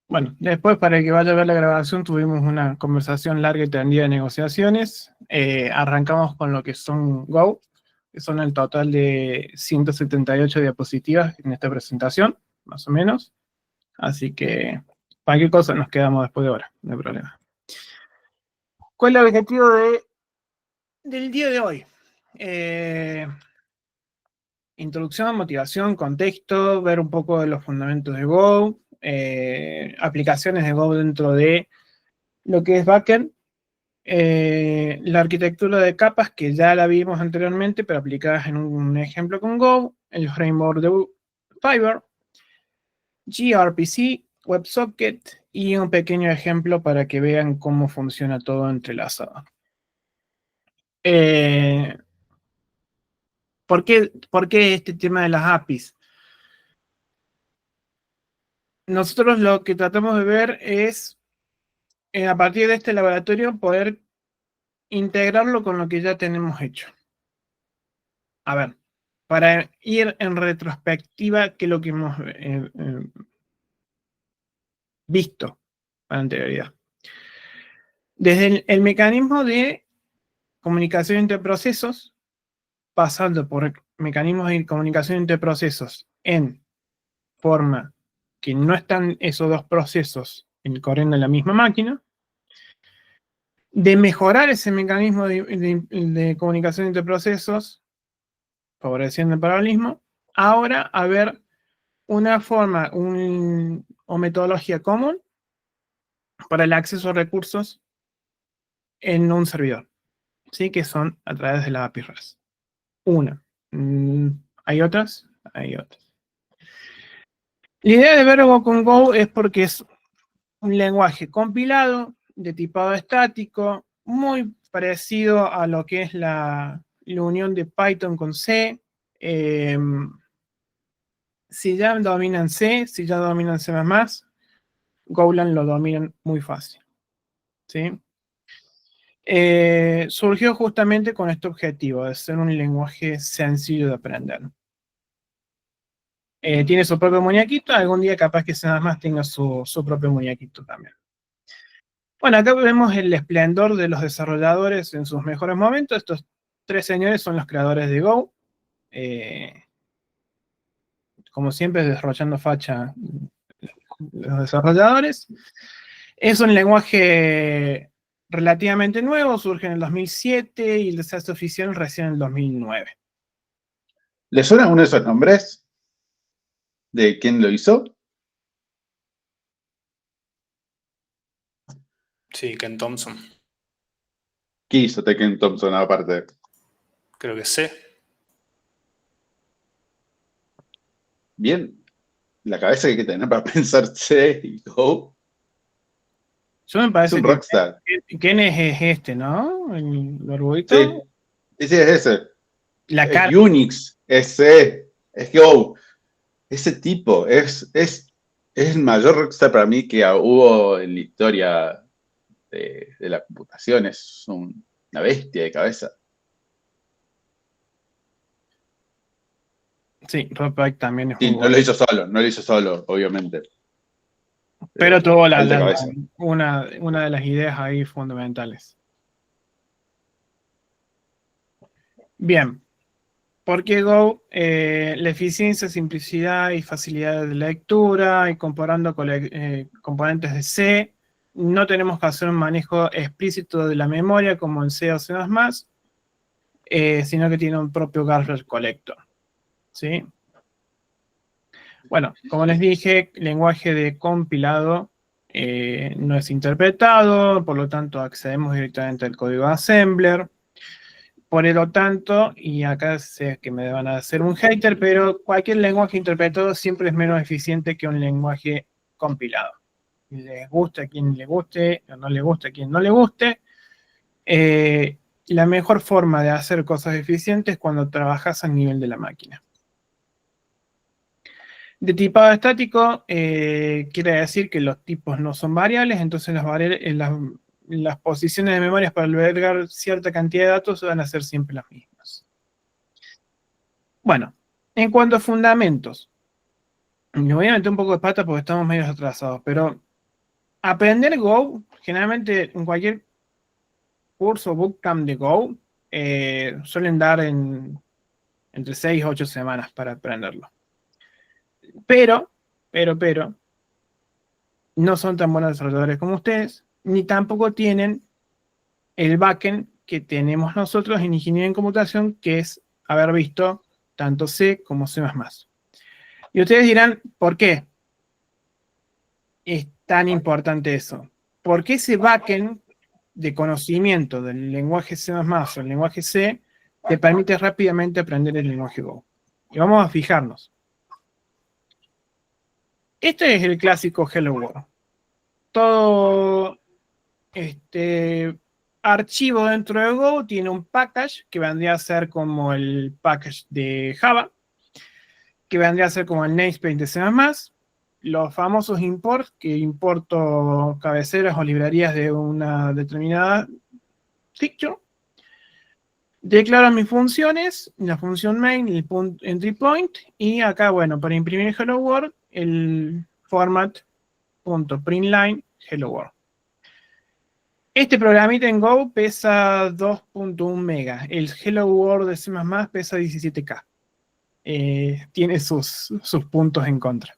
Bueno, después para el que vaya a ver la grabación tuvimos una conversación larga y tendida de negociaciones. Arrancamos con lo que son Go, que son el total de 178 diapositivas en esta presentación, más o menos. Así que cualquier cosa nos quedamos después de ahora, no hay problema. ¿Cuál es el objetivo del día de hoy? Introducción, motivación, contexto, ver un poco de los fundamentos de Go, aplicaciones de Go dentro de lo que es backend, la arquitectura de capas que ya la vimos anteriormente, pero aplicadas en un ejemplo con Go, el framework de Fiverr, gRPC, WebSocket y un pequeño ejemplo para que vean cómo funciona todo entrelazado. ¿Por qué este tema de las APIs? Nosotros lo que tratamos de ver es, a partir de este laboratorio, poder integrarlo con lo que ya tenemos hecho. A ver, para ir en retrospectiva, ¿qué es lo que hemos visto con anterioridad? Desde el mecanismo de comunicación entre procesos, pasando por mecanismos de comunicación entre procesos en forma que no están esos dos procesos corriendo en la misma máquina, de mejorar ese mecanismo de comunicación entre procesos, favoreciendo el paralelismo, ahora a ver una forma o metodología común para el acceso a recursos en un servidor, ¿sí? Que son a través de la API REST. Una. ¿Hay otras? Hay otras. La idea de ver Go con Go es porque es un lenguaje compilado, de tipado estático, muy parecido a lo que es la unión de Python con C. Si ya dominan C, si ya dominan C++, Golang lo dominan muy fácil, ¿sí? Surgió justamente con este objetivo, de ser un lenguaje sencillo de aprender. Tiene su propio muñequito, algún día capaz que C++ tenga su propio muñequito también. Bueno, acá vemos el esplendor de los desarrolladores en sus mejores momentos. Estos tres señores son los creadores de Go. Como siempre, desarrollando facha los desarrolladores. Es un lenguaje relativamente nuevo, surge en el 2007 y el desarrollo oficial recién en el 2009. ¿Le suena uno de esos nombres? ¿De quién lo hizo? Sí, Ken Thompson. ¿Qué hizo Ken Thompson aparte? Creo que sé. Bien, la cabeza que hay que tener para pensar C y Go. Yo me parece es un rockstar. Ken es este, ¿no? El barbuito. Sí, es ese. La cara. Es Unix, es C, es Go. Ese tipo es el mayor rockstar para mí que hubo en la historia de la computación. Es una bestia de cabeza. Sí, Rob Pike también es Sí, muy no bueno. lo hizo solo, obviamente. Pero tuvo una de las ideas ahí fundamentales. Bien. ¿Por qué Go? La eficiencia, simplicidad y facilidad de lectura, y comparando con componentes de C, no tenemos que hacer un manejo explícito de la memoria como en C o C++, sino que tiene un propio garbage collector, ¿sí? Bueno, como les dije, lenguaje de compilado no es interpretado, por lo tanto accedemos directamente al código assembler. Por lo tanto, y acá sé que me van a hacer un hater, pero cualquier lenguaje interpretado siempre es menos eficiente que un lenguaje compilado. Les gusta a quien le guste, o no le gusta a quien no le guste. La mejor forma de hacer cosas eficientes es cuando trabajas a nivel de la máquina. De tipado estático quiere decir que los tipos no son variables, entonces las posiciones de memorias para albergar cierta cantidad de datos van a ser siempre las mismas. Bueno, en cuanto a fundamentos, me voy a meter un poco de pata porque estamos medio atrasados, pero aprender Go, generalmente en cualquier curso bootcamp de Go, suelen dar entre 6 y 8 semanas para aprenderlo. Pero, no son tan buenos desarrolladores como ustedes, ni tampoco tienen el backend que tenemos nosotros en ingeniería en computación, que es haber visto tanto C como C++. Y ustedes dirán, ¿por qué es tan importante eso? Porque ese backend de conocimiento del lenguaje C++ o el lenguaje C te permite rápidamente aprender el lenguaje Go. Y vamos a fijarnos. Este es el clásico Hello World. Todo archivo dentro de Go tiene un package que vendría a ser como el package de Java, que vendría a ser como el namespace de C++, los famosos imports, que importo cabeceras o librerías de una determinada feature, declaro mis funciones, la función main, el entry point, y acá, bueno, para imprimir Hello World, el format.println Hello World. Este programita en Go pesa 2.1 megas. El Hello World de C++ pesa 17K. Tiene sus puntos en contra.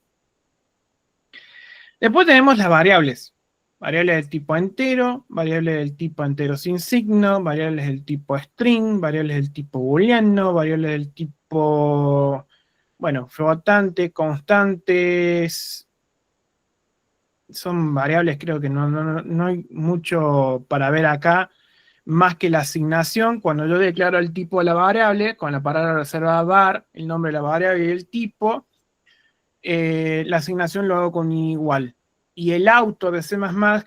Después tenemos las variables. Variables del tipo entero, variables del tipo entero sin signo, variables del tipo string, variables del tipo booleano, variables del tipo, bueno, flotante, constantes. Son variables, creo que no hay mucho para ver acá, más que la asignación. Cuando yo declaro el tipo de la variable, con la palabra reservada var, el nombre de la variable y el tipo, la asignación lo hago con igual. Y el auto de C++,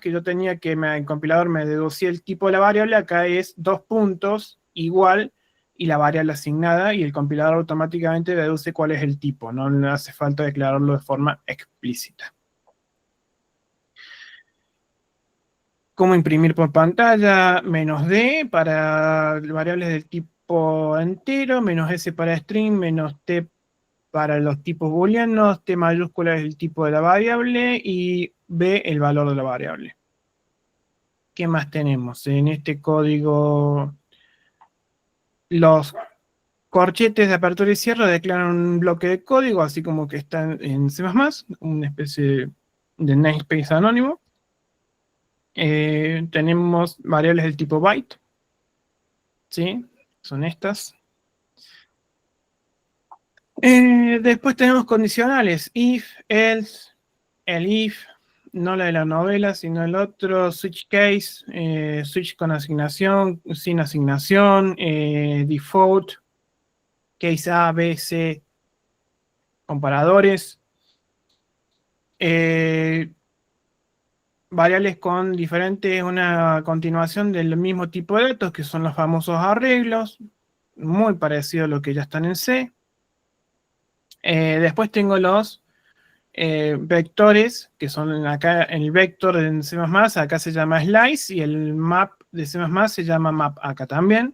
que yo tenía que el compilador me deducía el tipo de la variable, acá es 2 puntos, igual, y la variable asignada, y el compilador automáticamente deduce cuál es el tipo. No le hace falta declararlo de forma explícita. Cómo imprimir por pantalla, -d para variables del tipo entero, -s para string, -t para los tipos booleanos, t mayúscula es el tipo de la variable y b el valor de la variable. ¿Qué más tenemos? En este código, los corchetes de apertura y cierre declaran un bloque de código, así como que está en C++, una especie de namespace anónimo. Tenemos variables del tipo byte, ¿sí? Son estas. Después tenemos condicionales, if, else, el if, no la de la novela, sino el otro, switch case, switch con asignación, sin asignación, default, case A, B, C, comparadores, variables con diferentes, una continuación del mismo tipo de datos, que son los famosos arreglos, muy parecido a lo que ya están en C. Después tengo los vectores, que son acá el vector en C++, acá se llama slice, y el map de C++ se llama map acá también,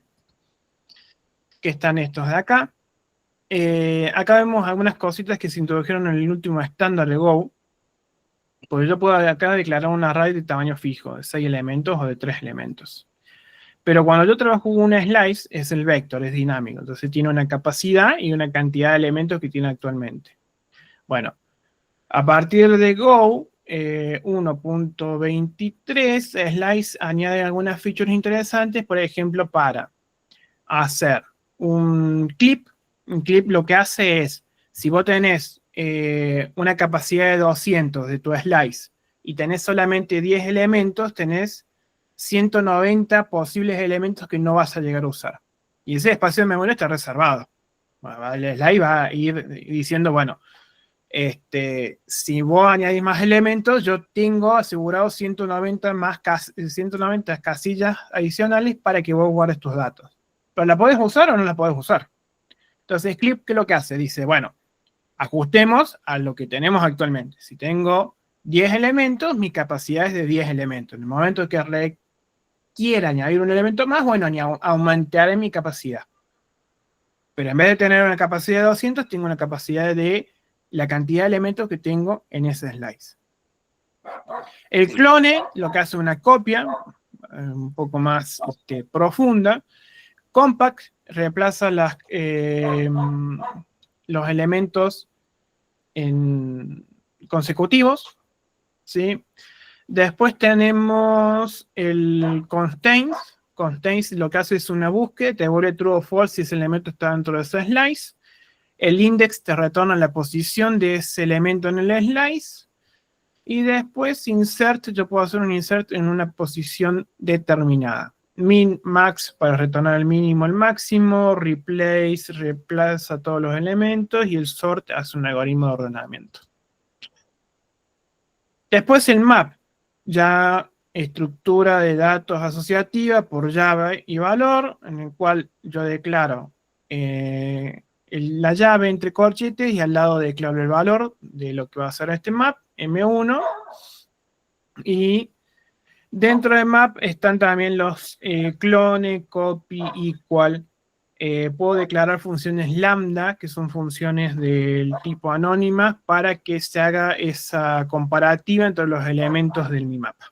que están estos de acá. Acá vemos algunas cositas que se introdujeron en el último estándar de Go, porque yo puedo acá declarar un array de tamaño fijo, de 6 elementos o de 3 elementos. Pero cuando yo trabajo con una slice, es el vector, es dinámico, entonces tiene una capacidad y una cantidad de elementos que tiene actualmente. Bueno, a partir de Go 1.23, Slice añade algunas features interesantes, por ejemplo, para hacer un clip. Un clip lo que hace es, si vos tenés una capacidad de 200 de tu slice y tenés solamente 10 elementos, tenés 190 posibles elementos que no vas a llegar a usar. Y ese espacio de memoria está reservado. Bueno, el slice va a ir diciendo, bueno, si vos añadís más elementos, yo tengo asegurado 190 casillas adicionales para que vos guardes tus datos. ¿Pero la podés usar o no la podés usar? Entonces, Clip, ¿qué es lo que hace? Dice, bueno, ajustemos a lo que tenemos actualmente. Si tengo 10 elementos, mi capacidad es de 10 elementos. En el momento que requiera añadir un elemento más, bueno, aumentaré mi capacidad. Pero en vez de tener una capacidad de 200, tengo una capacidad de la cantidad de elementos que tengo en ese slice. El clone lo que hace una copia un poco más profunda. Compact reemplaza los elementos consecutivos, ¿sí? Después tenemos el constraints. Constraints lo que hace es una búsqueda, te devuelve true o false si ese elemento está dentro de ese slice. El index te retorna la posición de ese elemento en el slice. Y después insert, yo puedo hacer un insert en una posición determinada. Min, max para retornar el mínimo al máximo. Replace, reemplaza todos los elementos. Y el sort hace un algoritmo de ordenamiento. Después el map, ya estructura de datos asociativa por llave y valor, en el cual yo declaro la llave entre corchetes y al lado declaro el valor de lo que va a ser este map, M1, y dentro de map están también los clone, copy, equal. Puedo declarar funciones lambda, que son funciones del tipo anónimas, para que se haga esa comparativa entre los elementos del mi mapa.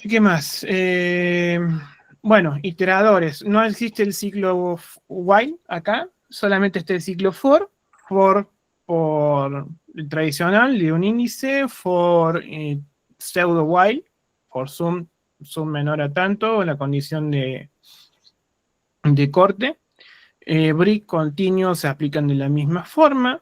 ¿Qué más? Bueno, iteradores. No existe el ciclo while acá, solamente está el ciclo for por el tradicional de un índice, for pseudo while, for sum menor a tanto, la condición de corte. Break continuo se aplican de la misma forma.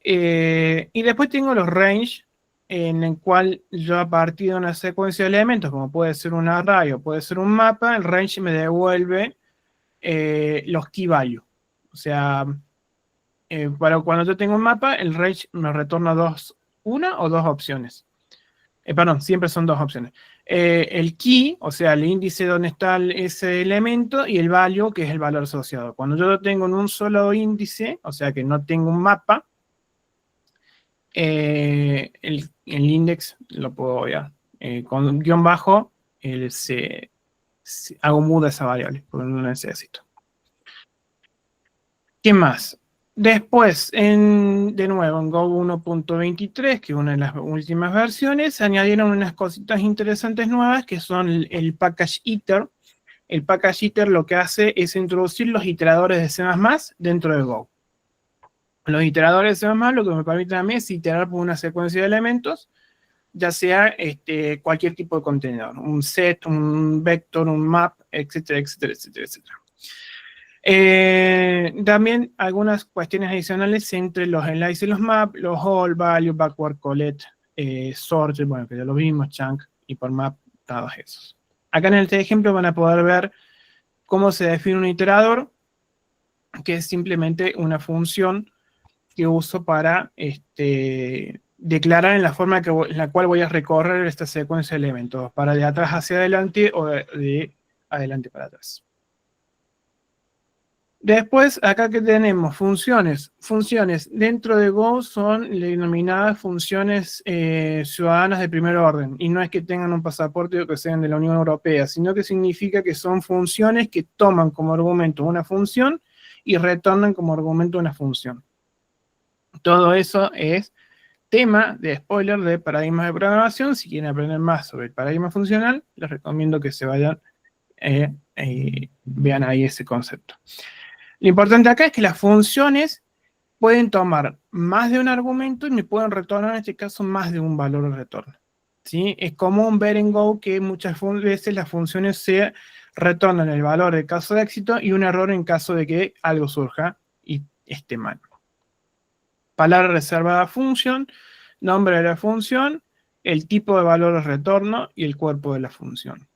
Y después tengo los range, en el cual yo a partir de una secuencia de elementos, como puede ser un array o puede ser un mapa, el range me devuelve los key value. O sea, para cuando yo tengo un mapa, el range me retorna una o dos opciones. Perdón, siempre son dos opciones. El key, o sea, el índice donde está ese elemento, y el value, que es el valor asociado. Cuando yo lo tengo en un solo índice, o sea que no tengo un mapa, el index lo puedo obviar. Con guión bajo, hago muda esa variable, porque no la necesito. ¿Qué más? Después, de nuevo, en Go 1.23, que es una de las últimas versiones, se añadieron unas cositas interesantes nuevas, que son el package iter. El package iter lo que hace es introducir los iteradores de C++ dentro de Go. Los iteradores de C++ lo que me permiten a mí es iterar por una secuencia de elementos, ya sea cualquier tipo de contenedor, un set, un vector, un map, etcétera, etcétera, etcétera, etcétera. También algunas cuestiones adicionales entre los slices y los maps, los all, value, backward, collect, sort, bueno, que ya lo vimos, chunk y por map, todos esos. Acá en este ejemplo van a poder ver cómo se define un iterador, que es simplemente una función que uso para declarar en la forma en la cual voy a recorrer esta secuencia de elementos, para de atrás hacia adelante o de adelante para atrás. Después, acá que tenemos funciones. Funciones dentro de Go son denominadas funciones ciudadanas de primer orden. Y no es que tengan un pasaporte o que sean de la Unión Europea, sino que significa que son funciones que toman como argumento una función y retornan como argumento una función. Todo eso es tema de spoiler de paradigmas de programación. Si quieren aprender más sobre el paradigma funcional, les recomiendo que se vayan, vean ahí ese concepto. Lo importante acá es que las funciones pueden tomar más de un argumento y me pueden retornar, en este caso, más de un valor de retorno. ¿Sí? Es común ver en Go que muchas veces las funciones se retornan el valor de caso de éxito y un error en caso de que algo surja y esté mal. Palabra reservada función, nombre de la función, el tipo de valor de retorno y el cuerpo de la función.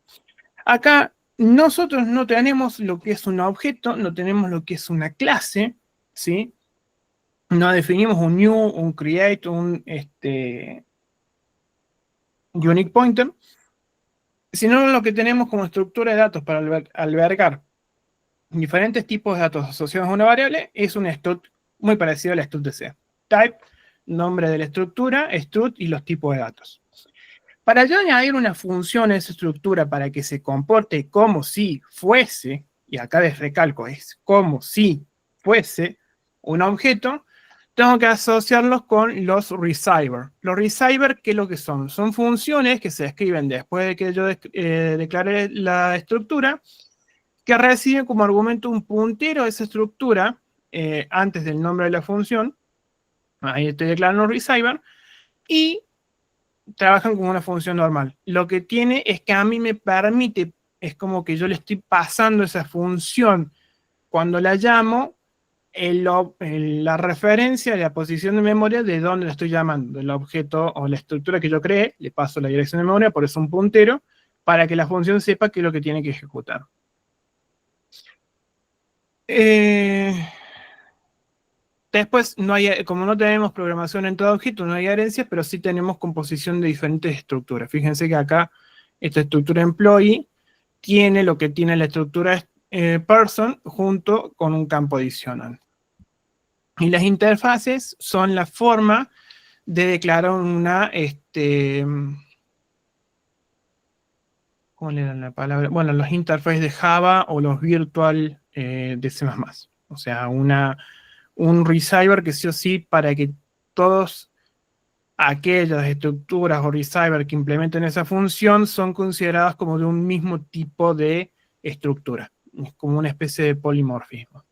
Acá nosotros no tenemos lo que es un objeto, no tenemos lo que es una clase, ¿sí? No definimos un new, un create, un unique pointer, sino lo que tenemos como estructura de datos para albergar diferentes tipos de datos asociados a una variable es un struct muy parecido al struct de C. Type, nombre de la estructura, struct y los tipos de datos. Para yo añadir una función a esa estructura para que se comporte como si fuese, y acá les recalco, es como si fuese un objeto, tengo que asociarlos con los receiver. Los receiver, ¿qué es lo que son? Son funciones que se escriben después de que yo declare la estructura, que reciben como argumento un puntero a esa estructura antes del nombre de la función. Ahí estoy declarando receiver. Y trabajan como una función normal. Lo que tiene es que a mí me permite, es como que yo le estoy pasando esa función cuando la llamo, la referencia, la posición de memoria de dónde la estoy llamando, del objeto o la estructura que yo creé, le paso la dirección de memoria, por eso un puntero, para que la función sepa qué es lo que tiene que ejecutar. Después, como no tenemos programación en todo objeto, no hay herencias, pero sí tenemos composición de diferentes estructuras. Fíjense que acá esta estructura employee tiene lo que tiene la estructura person junto con un campo adicional. Y las interfaces son la forma de declarar una, ¿cómo le dan la palabra? Bueno, los interfaces de Java o los virtual de C++. O sea, un receiver que sí o sí, para que todos aquellas estructuras o receiver que implementen esa función son consideradas como de un mismo tipo de estructura. Es como una especie de polimorfismo.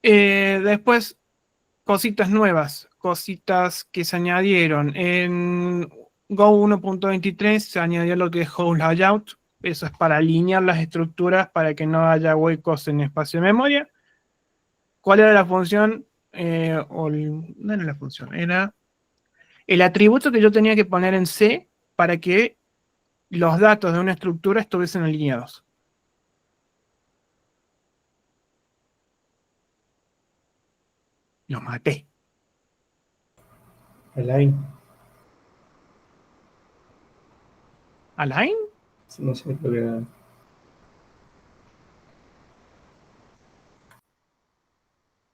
Después, cositas nuevas, cositas que se añadieron. En Go 1.23 se añadió lo que es host layout. Eso es para alinear las estructuras para que no haya huecos en espacio de memoria. ¿Cuál era la función? No era la función, era el atributo que yo tenía que poner en C para que los datos de una estructura estuviesen alineados. Lo maté. Align. ¿Align? No sé, creo que era.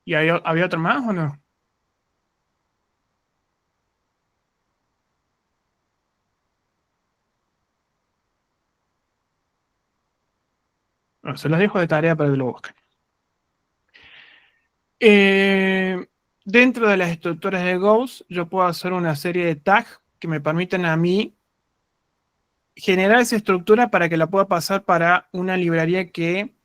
¿Y había otro más o no? Bueno, se los dejo de tarea para que lo busquen. Dentro de las estructuras de Ghost, yo puedo hacer una serie de tags que me permiten a mí generar esa estructura para que la pueda pasar para una librería que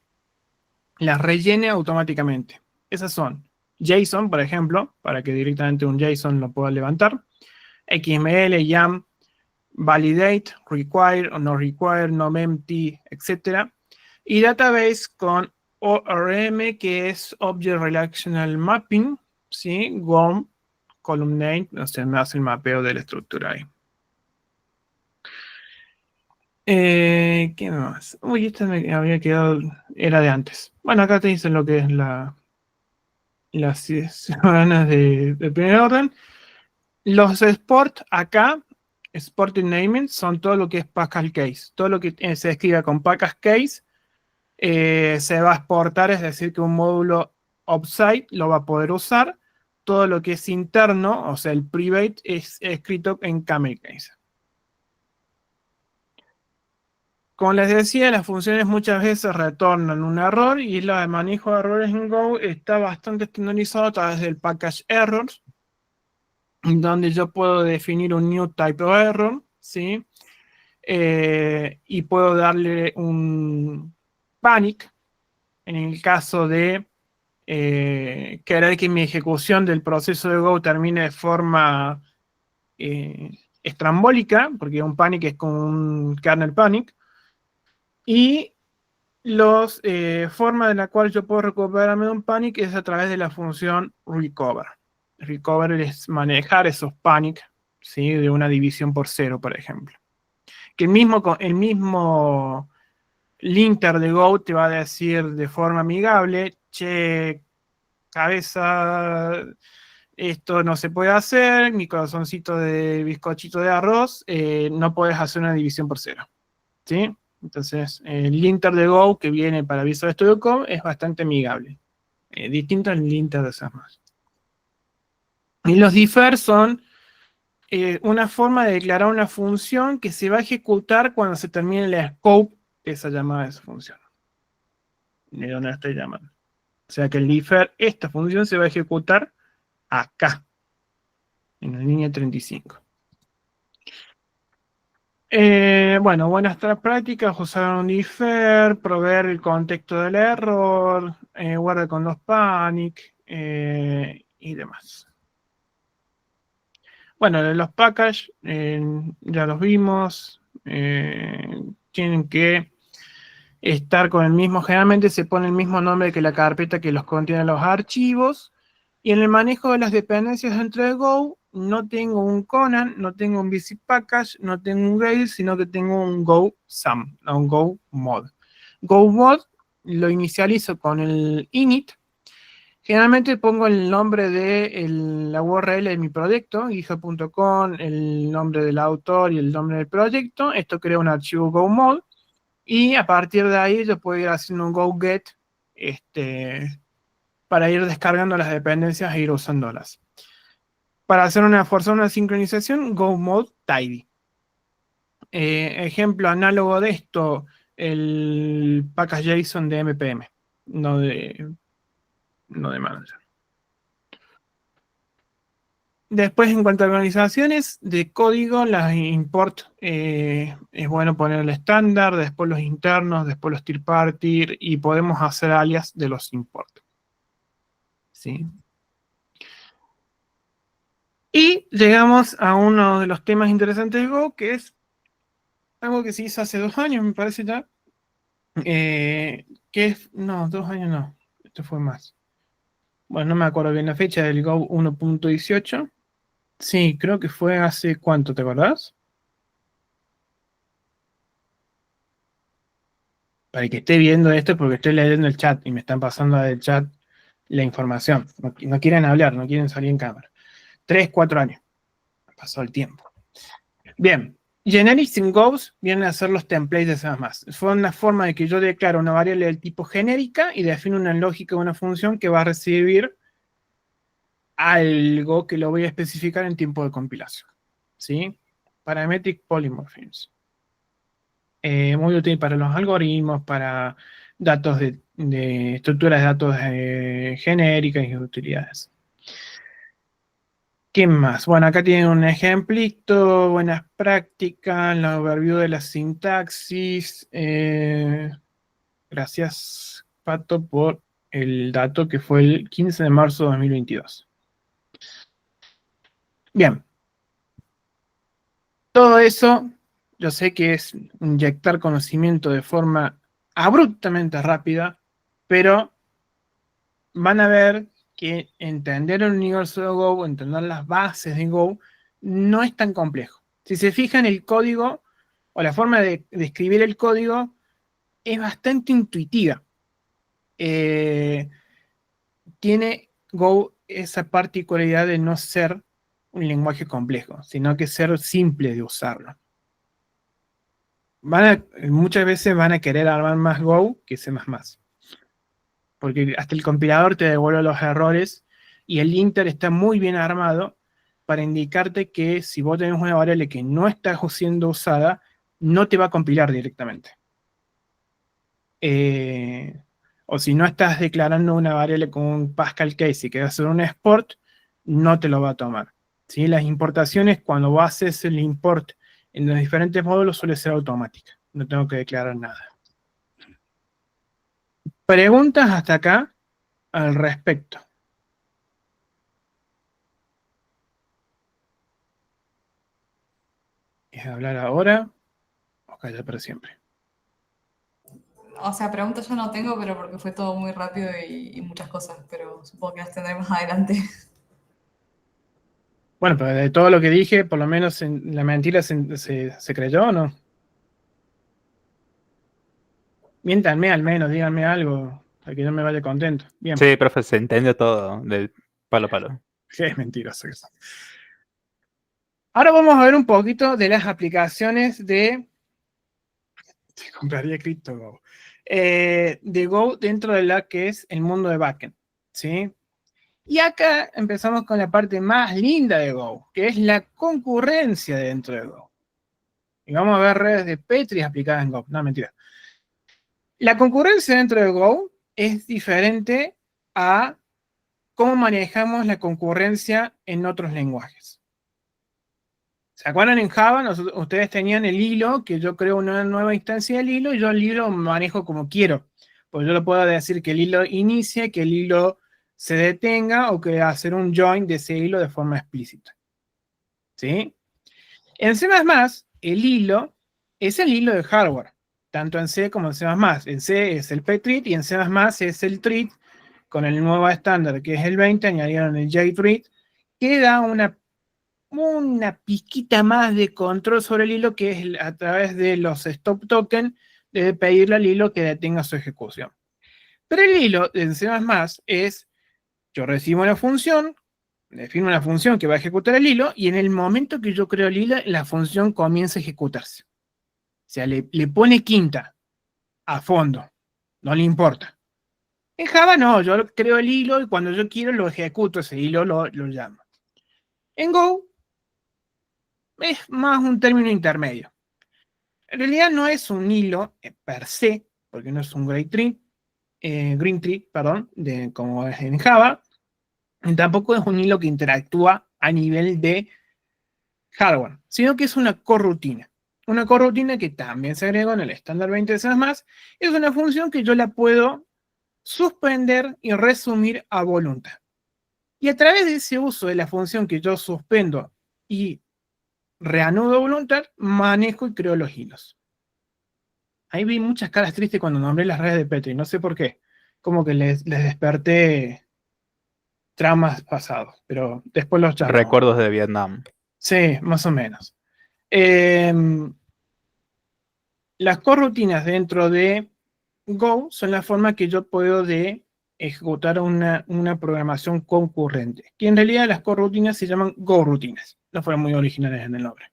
las rellene automáticamente. Esas son JSON, por ejemplo, para que directamente un JSON lo pueda levantar. XML, YAM, validate, require o no require, no-empty, etc. Y database con ORM, que es Object Relational Mapping, ¿sí? GORM, columnate, o sea, me hace el mapeo de la estructura ahí. ¿Qué más? Uy, esta me había quedado, era de antes. Bueno, acá te dicen lo que es las ciudadanas de primer orden. Los export acá, exporting naming, son todo lo que es Pascal Case. Todo lo que se escriba con Pascal Case se va a exportar, es decir, que un módulo offsite lo va a poder usar. Todo lo que es interno, o sea, el private, es escrito en camel case. Como les decía, las funciones muchas veces retornan un error y el manejo de errores en Go está bastante estandarizado a través del package errors, donde yo puedo definir un new type of error, ¿sí? Y puedo darle un panic en el caso de querer que mi ejecución del proceso de Go termine de forma estrambólica, porque un panic es como un kernel panic, y la forma de la cual yo puedo recuperarme de un panic es a través de la función recover. Recover es manejar esos panic, ¿sí? De una división por cero, por ejemplo. Que el mismo linter de Go te va a decir de forma amigable, che, cabeza, esto no se puede hacer, mi corazoncito de bizcochito de arroz, no puedes hacer una división por cero, ¿sí? Entonces, el linter de Go que viene para Visual Studio Code es bastante amigable, distinto al linter de C++. Y los differ son una forma de declarar una función que se va a ejecutar cuando se termine el scope de esa llamada de esa función. De donde la estoy llamando. O sea que el defer, esta función se va a ejecutar acá, en la línea 35. Bueno, buenas prácticas, usar un defer, proveer el contexto del error, guarda con los panic y demás. Bueno, los packages ya los vimos. Tienen que estar con el mismo, generalmente se pone el mismo nombre que la carpeta que los contiene los archivos. Y en el manejo de las dependencias dentro de Go, no tengo un Conan, no tengo un basic package, no tengo un Rails, sino que tengo un Go SAM, un Go mod. Go mod lo inicializo con el init. Generalmente pongo el nombre de la URL de mi proyecto, github.com, el nombre del autor y el nombre del proyecto. Esto crea un archivo Go mod. Y a partir de ahí yo puedo ir haciendo un go get para ir descargando las dependencias e ir usándolas. Para forzar una sincronización, go mode tidy. Ejemplo análogo de esto, el package JSON de MPM, no de manager. Después, en cuanto a organizaciones de código, las import es bueno poner el estándar, después los internos, después los third party y podemos hacer alias de los import. ¿Sí? Y llegamos a uno de los temas interesantes de Go, que es algo que se hizo hace 2 años, me parece ya. No, 2 años no, esto fue más. Bueno, no me acuerdo bien la fecha del Go 1.18. Sí, creo que fue hace ¿cuánto, te acordás? Para el que esté viendo esto, porque estoy leyendo el chat y me están pasando del chat la información. No quieren hablar, no quieren salir en cámara. 3, 4 años. Pasó el tiempo. Bien. Generics in Go vienen a ser los templates de C++. Fue una forma de que yo declaro una variable del tipo genérica y defino una lógica de una función que va a recibir algo que lo voy a especificar en tiempo de compilación. ¿Sí? Parametric polymorphisms. Muy útil para los algoritmos, para datos de estructuras de datos genéricas y utilidades. ¿Qué más? Bueno, acá tienen un ejemplito, buenas prácticas, la overview de la sintaxis. Gracias, Pato, por el dato que fue el 15 de marzo de 2022. Bien. Todo eso, yo sé que es inyectar conocimiento de forma abruptamente rápida, pero van a ver que entender el universo de Go, entender las bases de Go, no es tan complejo. Si se fijan, el código o la forma de escribir el código es bastante intuitiva. Tiene Go esa particularidad de no ser un lenguaje complejo, sino que ser simple de usarlo. Muchas veces van a querer armar más Go que C++. Porque hasta el compilador te devuelve los errores y el linter está muy bien armado para indicarte que si vos tenés una variable que no está siendo usada, no te va a compilar directamente. O si no estás declarando una variable con un Pascal case y querés hacer un export, no te lo va a tomar. ¿Sí? Las importaciones, cuando vos haces el import en los diferentes módulos, suele ser automática. No tengo que declarar nada. ¿Preguntas hasta acá al respecto? ¿Es hablar ahora o callar para siempre? O sea, preguntas yo no tengo, pero porque fue todo muy rápido y muchas cosas, pero supongo que las tendré más adelante. Bueno, pero de todo lo que dije, por lo menos la mentira se creyó, ¿o no? Miéntanme al menos, díganme algo, para que yo me vaya contento. Bien. Sí, profe, se entendió todo del palo a palo. Es mentiroso eso. Ahora vamos a ver un poquito de las aplicaciones de... Te compraría CryptoGo. De Go dentro de la que es el mundo de backend. ¿Sí? Y acá empezamos con la parte más linda de Go, que es la concurrencia dentro de Go. Y vamos a ver redes de Petri aplicadas en Go. No, mentira. La concurrencia dentro de Go es diferente a cómo manejamos la concurrencia en otros lenguajes. ¿Se acuerdan en Java? Ustedes tenían el hilo, que yo creo una nueva instancia del hilo, y yo el hilo manejo como quiero. Pues yo le puedo decir que el hilo inicie, que el hilo se detenga, o que hacer un join de ese hilo de forma explícita. ¿Sí? En C++, el hilo es el hilo de hardware, tanto en C como en C++. En C es el ptreat y en C++ es el treat con el nuevo estándar que es el 20, añadieron el JTreat, que da una pizquita más de control sobre el hilo, que es a través de los stop token, debe pedirle al hilo que detenga su ejecución. Pero el hilo en C++ es, yo recibo una función, defino una función que va a ejecutar el hilo, y en el momento que yo creo el hilo, la función comienza a ejecutarse. O sea, le pone quinta a fondo, no le importa. En Java no, yo creo el hilo y cuando yo quiero lo ejecuto, ese hilo lo llamo. En Go es más un término intermedio. En realidad no es un hilo per se, porque no es un green tree, perdón, como es en Java, y tampoco es un hilo que interactúa a nivel de hardware, sino que es una corrutina. Una corrutina que también se agregó en el estándar 20 de C++, es una función que yo la puedo suspender y resumir a voluntad. Y a través de ese uso de la función que yo suspendo y reanudo a voluntad, manejo y creo los hilos. Ahí vi muchas caras tristes cuando nombré las redes de Petri, no sé por qué. Como que les desperté traumas pasados, pero después los charlamos. Recuerdos de Vietnam. Sí, más o menos. Las corrutinas dentro de Go son la forma que yo puedo de ejecutar una programación concurrente. Que en realidad las corrutinas se llaman Go-rutinas. No fueron muy originales en el nombre.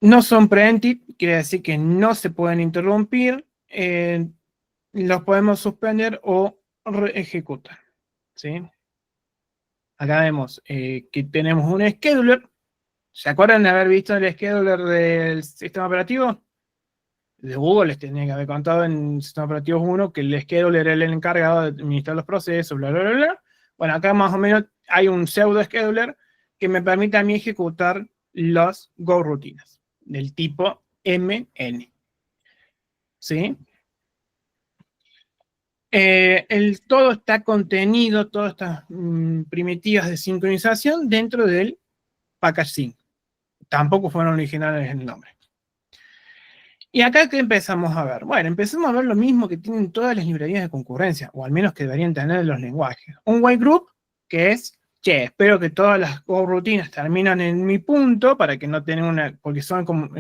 No son preemptive, quiere decir que no se pueden interrumpir. Los podemos suspender o ejecutar. ¿Sí? Acá vemos que tenemos un scheduler. ¿Se acuerdan de haber visto el scheduler del sistema operativo? De Google les tenía que haber contado en Sistema Operativos 1 que el scheduler era el encargado de administrar los procesos, bla, bla, bla, bla. Bueno, acá más o menos hay un pseudo scheduler que me permite a mí ejecutar las Go rutinas del tipo MN. ¿Sí? Todo está contenido, todas estas primitivas de sincronización dentro del package sync. Tampoco fueron originales en el nombre. Y acá, ¿qué empezamos a ver? Bueno, empezamos a ver lo mismo que tienen todas las librerías de concurrencia, o al menos que deberían tener los lenguajes. Un while group, que es, espero que todas las Go rutinas terminan en mi punto, para que no tengan porque son como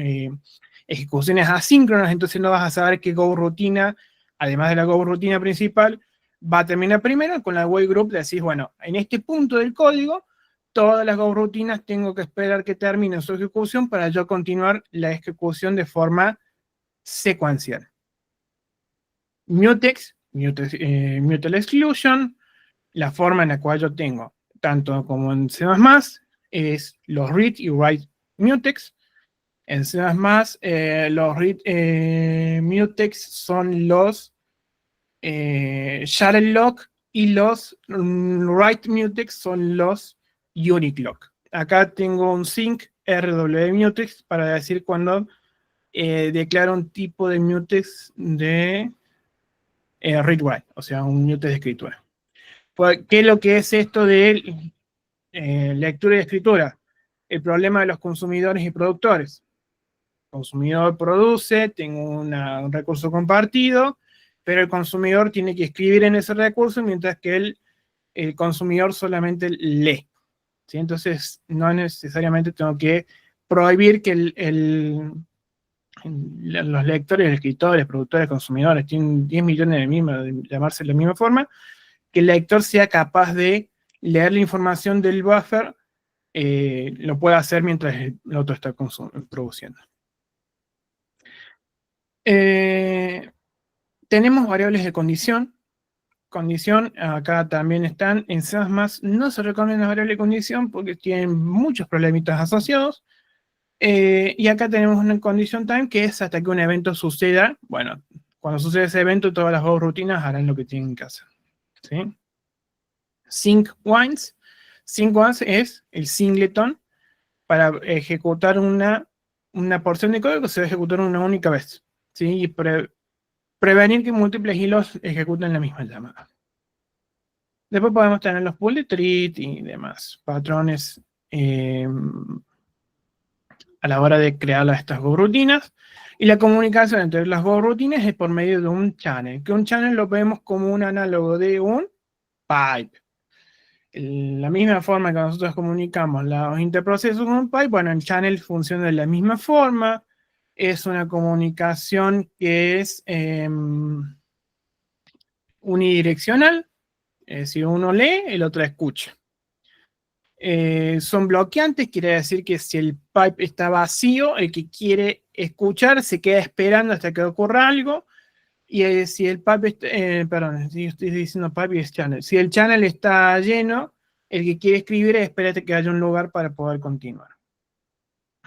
ejecuciones asíncronas, entonces no vas a saber qué Go rutina, además de la Go rutina principal, va a terminar primero. Con la while group decís, bueno, en este punto del código, todas las Go rutinas tengo que esperar que terminen su ejecución para yo continuar la ejecución de forma secuencial. Mutex, mutual exclusion, la forma en la cual yo tengo, tanto como en C++, es los read y write mutex. En C++, los read mutex son los shared lock y los write mutex son los unique lock. Acá tengo un sync rw mutex para decir cuando declara un tipo de mutex de read-write, o sea, un mutex de escritura. ¿Qué es lo que es esto de lectura y escritura? El problema de los consumidores y productores. El consumidor produce, tengo un recurso compartido, pero el consumidor tiene que escribir en ese recurso, mientras que el consumidor solamente lee. ¿Sí? Entonces, no necesariamente tengo que prohibir que los lectores, escritores, productores, consumidores, tienen 10 millones de llamarse de la misma forma, que el lector sea capaz de leer la información del buffer, lo puede hacer mientras el otro está produciendo. Tenemos variables de condición. Condición, acá también están. En C++ no se recomienda variable de condición porque tienen muchos problemitas asociados. Y acá tenemos una condition time que es hasta que un evento suceda. Bueno, cuando sucede ese evento, todas las web rutinas harán lo que tienen que hacer. ¿Sí? Sync once. Sync once es el singleton para ejecutar una porción de código que se va a ejecutar una única vez. ¿Sí? Y prevenir que múltiples hilos ejecuten la misma llamada. Después podemos tener los bullet treat y demás patrones a la hora de crear estas web rutinas. Y la comunicación entre las web rutinas es por medio de un channel, que un channel lo vemos como un análogo de un pipe. La misma forma que nosotros comunicamos los interprocesos con un pipe, bueno, el channel funciona de la misma forma. Es una comunicación que es unidireccional. Si uno lee, el otro escucha. Son bloqueantes, quiere decir que si el pipe está vacío, el que quiere escuchar se queda esperando hasta que ocurra algo. Y si el pipe, perdón, si estoy diciendo pipe y es channel. Si el channel está lleno, el que quiere escribir espera que haya un lugar para poder continuar.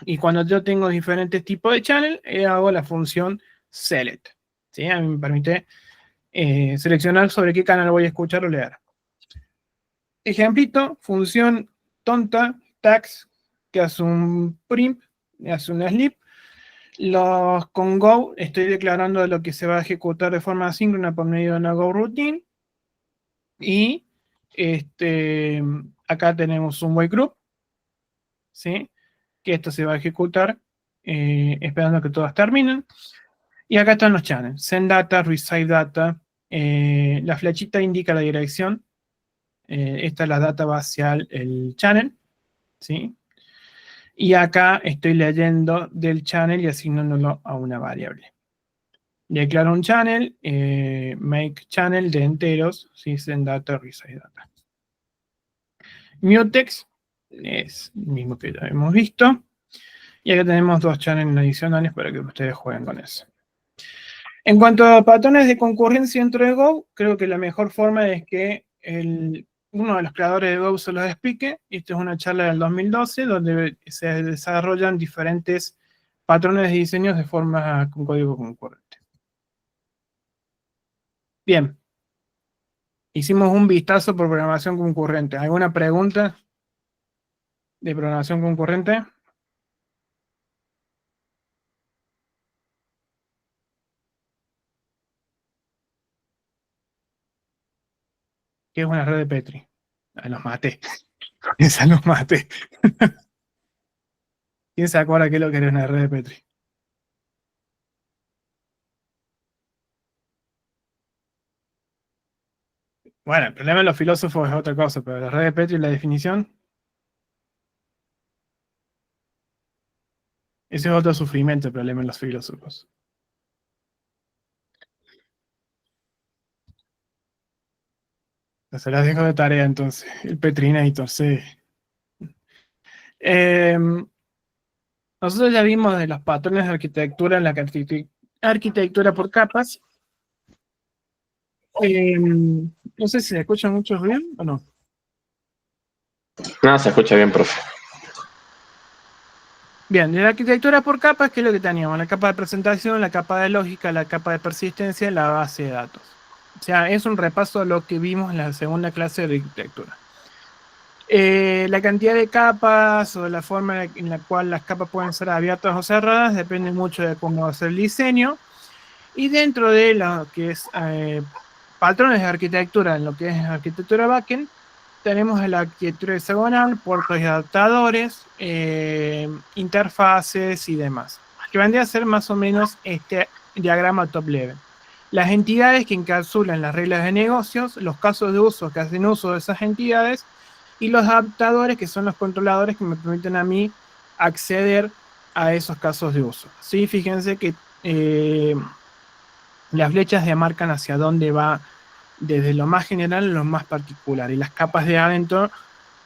Y cuando yo tengo diferentes tipos de channel, hago la función select. ¿Sí? A mí me permite seleccionar sobre qué canal voy a escuchar o leer. Ejemplito, función tonta, tags, que hace un print, hace un sleep. Con Go estoy declarando lo que se va a ejecutar de forma asíncrona por medio de una Go routine. Y acá tenemos un wait group, ¿sí? Que esto se va a ejecutar esperando que todas terminen. Y acá están los channels. Send data, receive data. La flechita indica la dirección. Esta es la data va hacia el channel, ¿sí? Y acá estoy leyendo del channel y asignándolo a una variable. Declaro un channel, make channel de enteros, ¿sí? Send data, receive data. Mutex es el mismo que ya hemos visto. Y acá tenemos dos channels adicionales para que ustedes jueguen con eso. En cuanto a patrones de concurrencia dentro de Go, creo que la mejor forma es que uno de los creadores de Go se los explique. Esta es una charla del 2012 donde se desarrollan diferentes patrones de diseños de forma con código concurrente. Bien. Hicimos un vistazo por programación concurrente. ¿Alguna pregunta de programación concurrente? ¿Qué es una red de Petri? Los maté. Esa los maté. ¿Quién se acuerda qué es lo que era una red de Petri? Bueno, el problema de los filósofos es otra cosa, pero la red de Petri, la definición, ese es otro sufrimiento, el problema de los filósofos. Se las dejo de tarea entonces. El Petrinator, sí. Nosotros ya vimos de los patrones de arquitectura en la arquitectura por capas. No sé si se escucha mucho bien o no. No, se escucha bien, profe. Bien, de la arquitectura por capas, ¿qué es lo que teníamos? La capa de presentación, la capa de lógica, la capa de persistencia y la base de datos. O sea, es un repaso de lo que vimos en la segunda clase de arquitectura. La cantidad de capas o la forma en la cual las capas pueden ser abiertas o cerradas depende mucho de cómo va a ser el diseño. Y dentro de lo que es patrones de arquitectura, en lo que es arquitectura backend, tenemos la arquitectura hexagonal, puertos y adaptadores, interfaces y demás. Que vendría a ser más o menos este diagrama top level. Las entidades que encapsulan las reglas de negocios, los casos de uso que hacen uso de esas entidades, y los adaptadores, que son los controladores que me permiten a mí acceder a esos casos de uso. ¿Sí? Fíjense que las flechas demarcan hacia dónde va desde lo más general a lo más particular. Y las capas de adentro,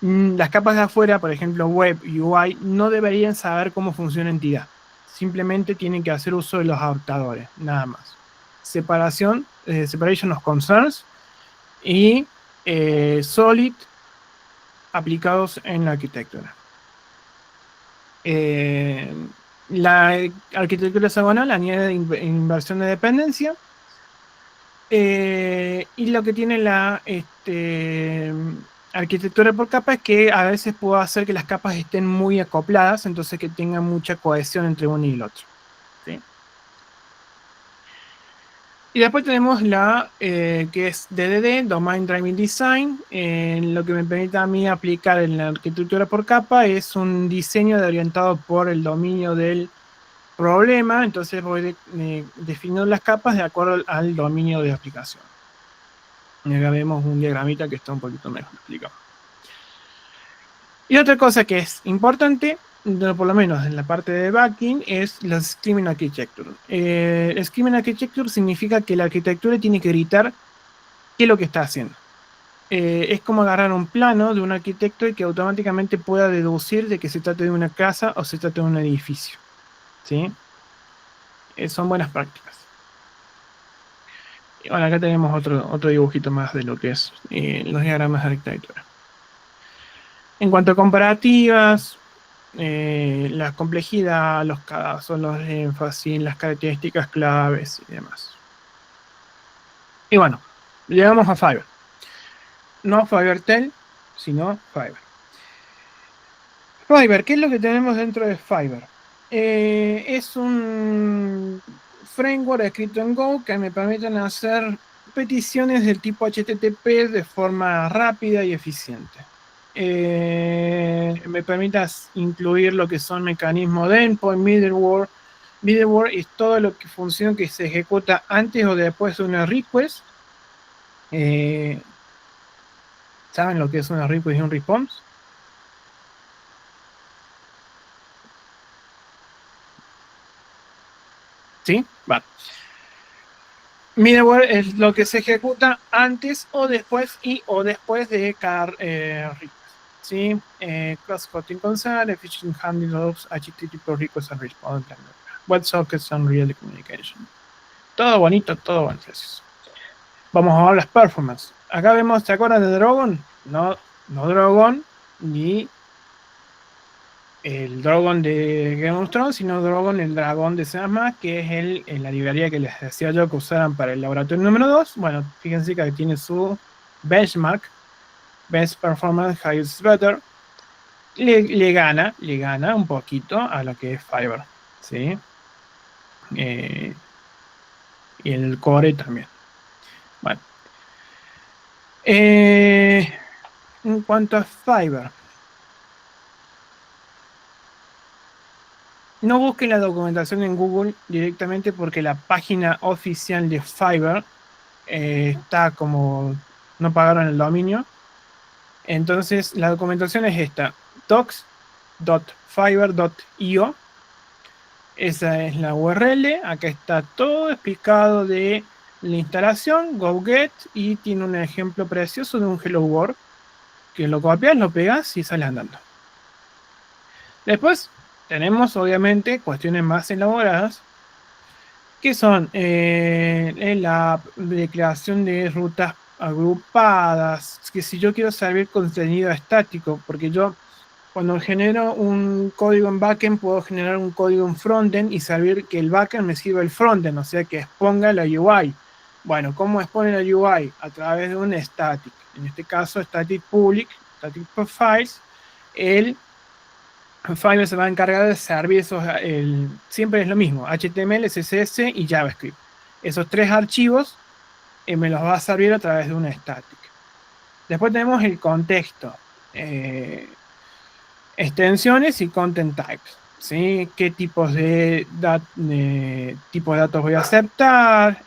las capas de afuera, por ejemplo web y UI, no deberían saber cómo funciona entidad. Simplemente tienen que hacer uso de los adaptadores, nada más. Separation of concerns y solid aplicados en la arquitectura. La arquitectura hexagonal añade inversión de dependencia, Y lo que tiene la arquitectura por capa es que a veces puedo hacer que las capas estén muy acopladas, entonces que tengan mucha cohesión entre uno y el otro. ¿Sí? Y después tenemos la que es DDD, Domain Driving Design. Lo que me permite a mí aplicar en la arquitectura por capa es un diseño orientado por el dominio del problema, entonces voy definiendo las capas de acuerdo al dominio de aplicación. Y acá vemos un diagramita que está un poquito mejor explicado. Y otra cosa que es importante, por lo menos en la parte de backing, es la Scheming Architecture. Scheming Architecture significa que la arquitectura tiene que gritar qué es lo que está haciendo. Es como agarrar un plano de un arquitecto y que automáticamente pueda deducir de que se trata de una casa o se trata de un edificio. ¿Sí? Son buenas prácticas. Y bueno, acá tenemos otro dibujito más de lo que es los diagramas de arquitectura. En cuanto a comparativas, la complejidad, los casos, los énfasis, las características claves y demás. Y bueno, llegamos a Fiverr. No FiverrTel, sino Fiverr. Fiverr, ¿qué es lo que tenemos dentro de Fiverr? Es un framework escrito en Go que me permiten hacer peticiones del tipo HTTP de forma rápida y eficiente. Me permite incluir lo que son mecanismos de endpoint, middleware. Middleware es todo lo que funciona que se ejecuta antes o después de una request. ¿Saben lo que es una request y un response? ¿Sí? Vale. Middleware es lo que se ejecuta antes o después de cada request. ¿Sí? Cross-cutting concern, efficient handling of HTTP requests and response, WebSockets and real communication. Todo bonito, todo bueno. Vamos a ver las performances. Acá vemos, ¿se acuerdan de Dragon? No Dragon, ni el Dragon de Game of Thrones, sino Dragon, el dragón de Sama, que es la librería que les decía yo que usaran para el laboratorio número 2. Bueno, fíjense que tiene su benchmark, Best Performance, Highest Better. Le gana un poquito a lo que es Fiverr, ¿sí? Y el core también. Bueno. En cuanto a Fiverr, no busquen la documentación en Google directamente porque la página oficial de Fiverr está como no pagaron el dominio. Entonces la documentación es esta: docs.fiverr.io. Esa es la URL. Acá está todo explicado de la instalación, go get, y tiene un ejemplo precioso de un Hello World que lo copias, lo pegas y sale andando. Después tenemos obviamente cuestiones más elaboradas que son la creación de rutas agrupadas, que si yo quiero servir contenido estático, porque yo cuando genero un código en backend puedo generar un código en frontend y saber que el backend me sirve el frontend, o sea que exponga la UI. Bueno, ¿cómo expone la UI? A través de un static, en este caso static public, static profiles. El Fiverr se va a encargar de servir esos, siempre es lo mismo, HTML, CSS y JavaScript. Esos tres archivos me los va a servir a través de una static. Después tenemos el contexto, extensiones y content types, ¿sí? ¿Qué tipos de datos voy a aceptar?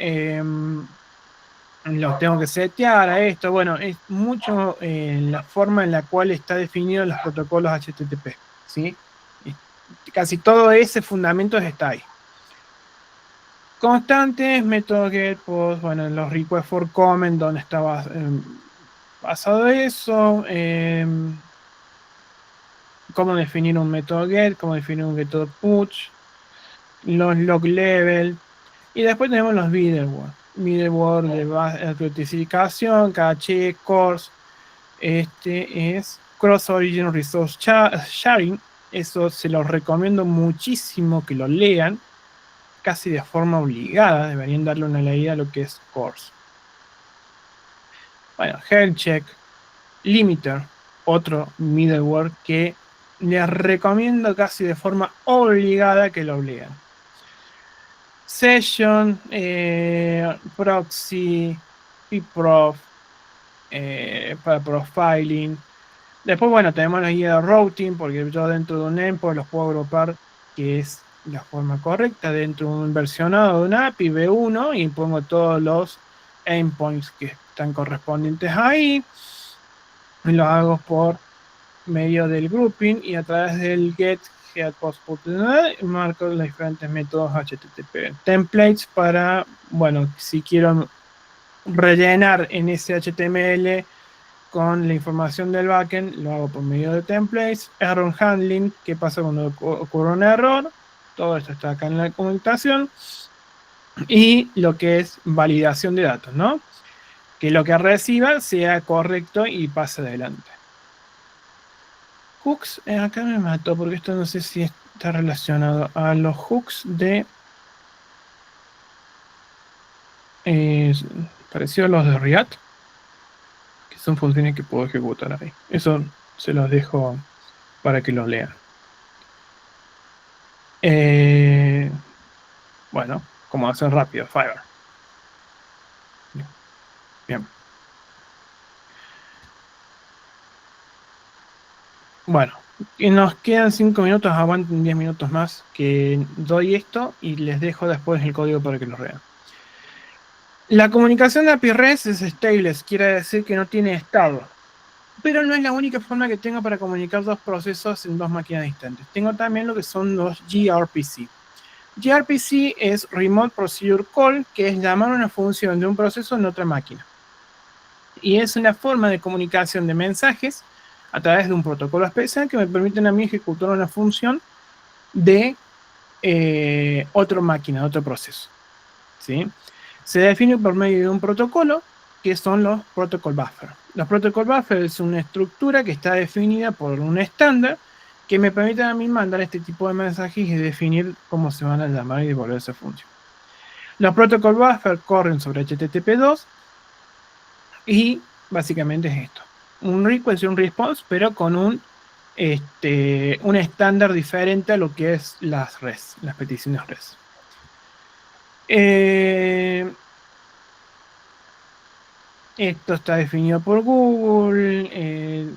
Los tengo que setear a esto. Bueno, es mucho la forma en la cual está definido los protocolos HTTP, ¿sí? Y casi todo ese fundamento está ahí. Constantes, método get, post, bueno, los request for comment, donde estaba basado eso. Cómo definir un método get, cómo definir un método push, los log level, y después tenemos los middleware de autentificación, caché, course. Este es Cross Origin Resource Sharing. Eso se los recomiendo muchísimo que lo lean, casi de forma obligada. Deberían darle una leída a lo que es course. Bueno, health check, limiter, otro middleware que les recomiendo casi de forma obligada que lo obliguen. Session, proxy, pprof, para profiling. Después, bueno, tenemos la guía de routing, porque yo dentro de un endpoint los puedo agrupar, que es la forma correcta, dentro de un versionado de una API V1, y pongo todos los endpoints que están correspondientes ahí, y lo hago por medio del grouping, y a través del get, post, put, marco los diferentes métodos HTTP. Templates para, bueno, si quiero rellenar en ese HTML con la información del backend, lo hago por medio de templates. Error handling, qué pasa cuando ocurre un error, todo esto está acá en la documentación. Y lo que es validación de datos, ¿no? Que lo que reciba sea correcto y pase adelante. Hooks, acá me mató porque esto no sé si está relacionado a los hooks de... parecido a los de React, que son funciones que puedo ejecutar ahí. Eso se los dejo para que los lean. Bueno, como hacer rápido, Fiverr. Bien. Bueno, y nos quedan 5 minutos, aguanten 10 minutos más, que doy esto y les dejo después el código para que lo vean. La comunicación de API REST es stateless, quiere decir que no tiene estado. Pero no es la única forma que tengo para comunicar dos procesos en dos máquinas distantes. Tengo también lo que son los gRPC. gRPC es Remote Procedure Call, que es llamar una función de un proceso en otra máquina. Y es una forma de comunicación de mensajes a través de un protocolo especial que me permiten a mí ejecutar una función de otra máquina, otro proceso. ¿Sí? Se define por medio de un protocolo que son los protocol buffer. Los protocol buffer es una estructura que está definida por un estándar que me permite a mí mandar este tipo de mensajes y definir cómo se van a llamar y devolver esa función. Los protocol buffer corren sobre HTTP2 y básicamente es esto. Un request y un response, pero con un estándar diferente a lo que es las REST, las peticiones REST. Esto está definido por Google.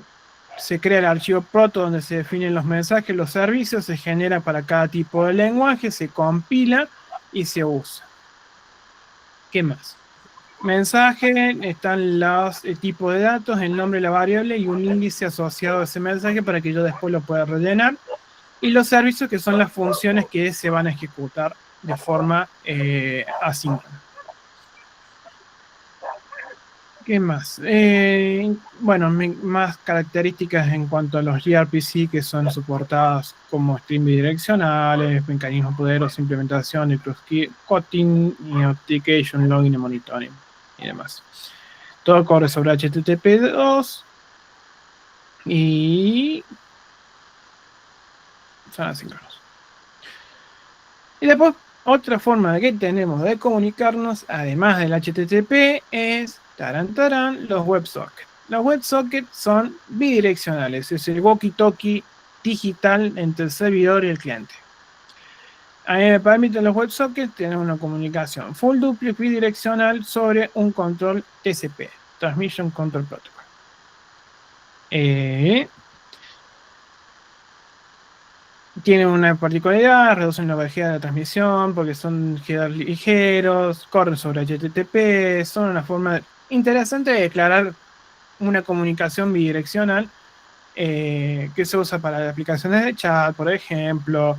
Se crea el archivo proto donde se definen los mensajes, los servicios, se genera para cada tipo de lenguaje, se compila y se usa. ¿Qué más? Mensaje, están los tipos de datos, el nombre de la variable y un índice asociado a ese mensaje para que yo después lo pueda rellenar. Y los servicios, que son las funciones que se van a ejecutar de forma asíncrona. ¿Qué más? Bueno, más características en cuanto a los gRPC que son soportadas como stream bidireccionales, mecanismos poderosos, implementación de cross-cutting y authentication, login y monitoring y demás. Todo corre sobre HTTP2 y son asíncronos. Y después, otra forma que tenemos de comunicarnos, además del HTTP, es los WebSockets. Los WebSockets son bidireccionales, es el walkie-talkie digital entre el servidor y el cliente. A mí me permiten los WebSockets tener una comunicación full duplex bidireccional sobre un control TCP, Transmission Control Protocol. Tienen una particularidad, reducen la velocidad de la transmisión porque son headers ligeros, corren sobre HTTP, son una forma interesante de declarar una comunicación bidireccional que se usa para aplicaciones de chat, por ejemplo,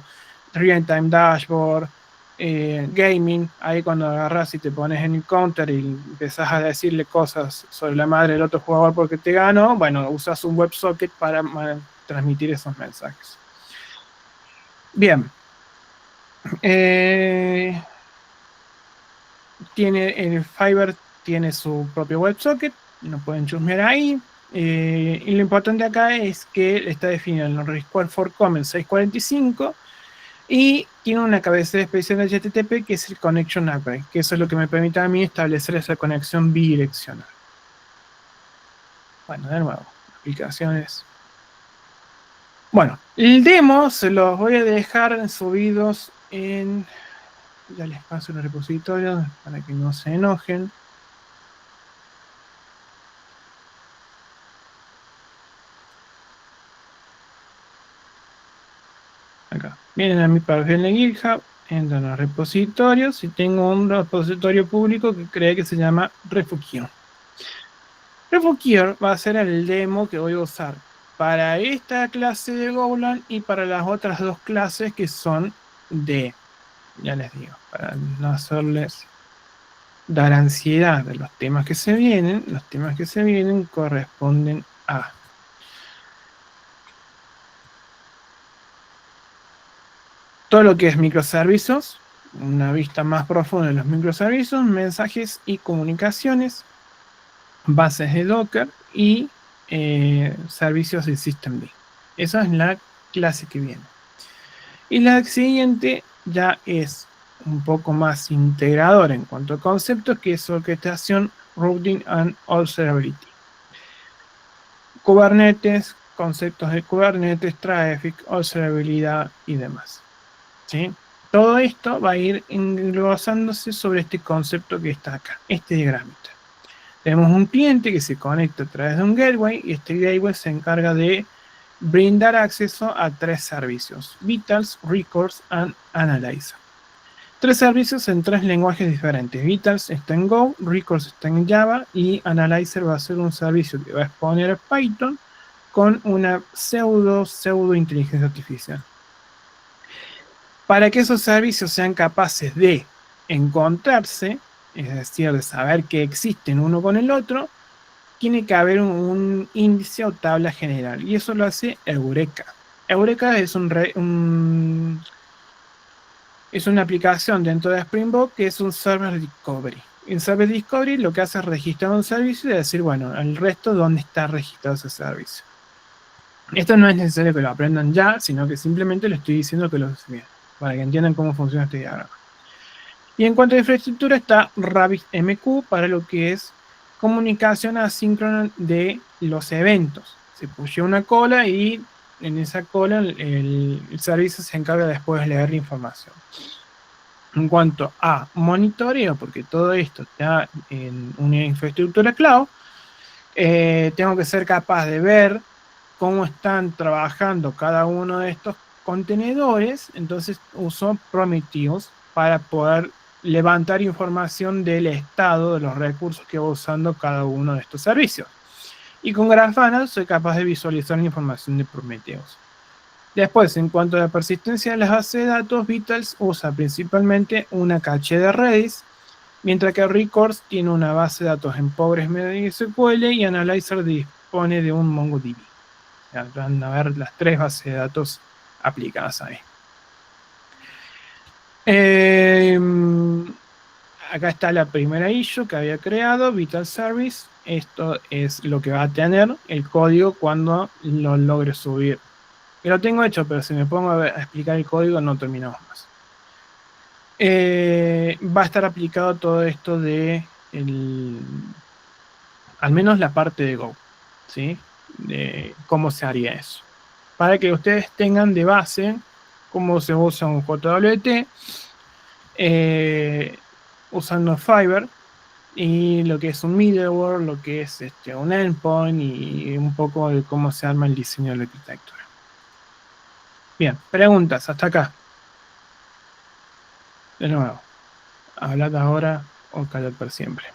real-time dashboard, gaming. Ahí cuando agarras y te pones en el counter y empezás a decirle cosas sobre la madre del otro jugador porque te ganó, bueno, usas un WebSocket para transmitir esos mensajes. Bien. El Fiverr tiene su propio WebSocket, no pueden chusmear ahí. Y lo importante acá es que está definido en el Request for Comment 645 y tiene una cabecera especial de HTTP que es el Connection API, que eso es lo que me permite a mí establecer esa conexión bidireccional. Bueno, de nuevo, aplicaciones. Bueno, el demo se los voy a dejar subidos en... Ya les paso los repositorios para que no se enojen. Acá. Vienen a mi perfil de GitHub, entran a repositorios y tengo un repositorio público que cree que se llama Refugio. Refugio va a ser el demo que voy a usar para esta clase de Golang y para las otras dos clases que son de, ya les digo, para no hacerles dar ansiedad de los temas que se vienen. Los temas que se vienen corresponden a todo lo que es microservicios, una vista más profunda de los microservicios, mensajes y comunicaciones, bases de Docker y servicios de Systemd. Esa es la clase que viene. Y la siguiente ya es un poco más integrador en cuanto a conceptos, que es orquestación, routing and observability. Kubernetes, conceptos de Kubernetes, traffic, observabilidad y demás. ¿Sí? Todo esto va a ir englosándose sobre este concepto que está acá, este diagramita. Tenemos un cliente que se conecta a través de un gateway y este gateway se encarga de brindar acceso a tres servicios: Vitals, Records y Analyzer. Tres servicios en tres lenguajes diferentes. Vitals está en Go, Records está en Java y Analyzer va a ser un servicio que va a exponer Python con una pseudo inteligencia artificial. Para que esos servicios sean capaces de encontrarse, es decir, de saber que existen uno con el otro, tiene que haber un índice o tabla general, y eso lo hace Eureka. Eureka es es una aplicación dentro de Springboard que es un Server Discovery. En Server Discovery lo que hace es registrar un servicio y decir, bueno, el resto dónde está registrado ese servicio. Esto no es necesario que lo aprendan ya, sino que simplemente les estoy diciendo que lo usen bien, para que entiendan cómo funciona este diagrama. Y en cuanto a infraestructura está RabbitMQ para lo que es comunicación asíncrona de los eventos. Se pushea una cola y en esa cola el servicio se encarga después de leer la información. En cuanto a monitoreo, porque todo esto está en una infraestructura cloud, tengo que ser capaz de ver cómo están trabajando cada uno de estos contenedores. Entonces uso Prometheus para poder levantar información del estado de los recursos que va usando cada uno de estos servicios. Y con Grafana soy capaz de visualizar la información de Prometheus. Después, en cuanto a la persistencia de las bases de datos, Vitals usa principalmente una caché de Redis, mientras que Records tiene una base de datos en PostgreSQL y Analyzer dispone de un MongoDB. Ya van a ver las tres bases de datos aplicadas ahí. Acá está la primera issue que había creado, Vital Service. Esto es lo que va a tener el código cuando lo logre subir. Y lo tengo hecho, pero si me pongo a explicar el código no terminamos más. Va a estar aplicado todo esto de al menos la parte de Go, ¿sí? De cómo se haría eso. Para que ustedes tengan de base cómo se usa un JWT, usando Fiverr, y lo que es un middleware, lo que es un endpoint y un poco de cómo se arma el diseño de la arquitectura. Bien, preguntas hasta acá. De nuevo, hablad ahora o callad por siempre.